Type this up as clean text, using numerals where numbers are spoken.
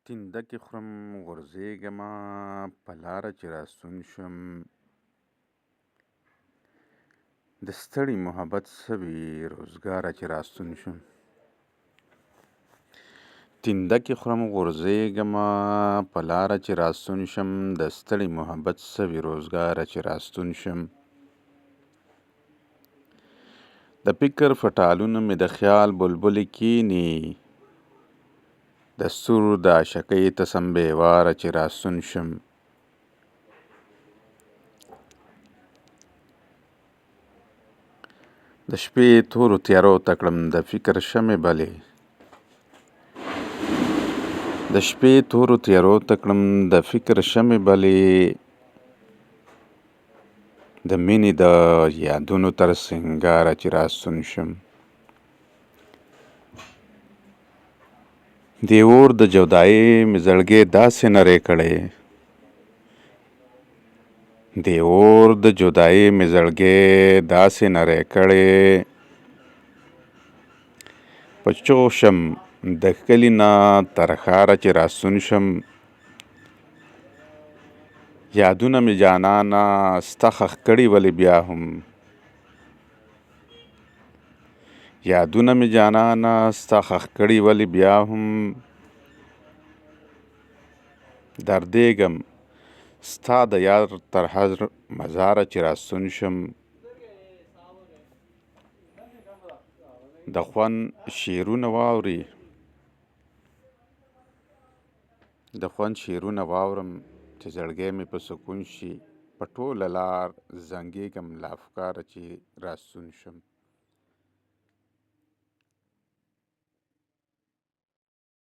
تندکې خورم غورځېږمه په لاره چې راستون شم د ستړي محبت سوي روزګاره چې راستون شم تندکې خورم غورځېږمه په لاره چې راستون شم د ستړي محبت سوي روزګاره چې راستون شم د فکر فټالونه مې د خیال بلبلې کیني د ستورو د عاشقۍ تسم بېواره چې راستون شم د شپې تورو تیارو ته کړم د فکر شمې بلې د شپې تورو تیارو ته کړم د فکر شمې بلې د مینې د یادونو تر سینګاره چې راستون شم د اور د جدایۍ مې زړګی داسې نری کړی د اور د جدایۍ مې زړګی داسې نری کړی په چغو شم د کلي نه تر ښاره چې راستون شم یادونه مې جانانه ستا ښخ کړي ولې بیا هم یادونه مې جانانه ستا ښخ کړي ولې بیا هم دردېږم ستا د یار تر هر مزاره چې راستون شم د خوند شعرونه واورم چې زړګی مې په سکون شي په ټوله لار زنګېږم له افکاره چې راستون شم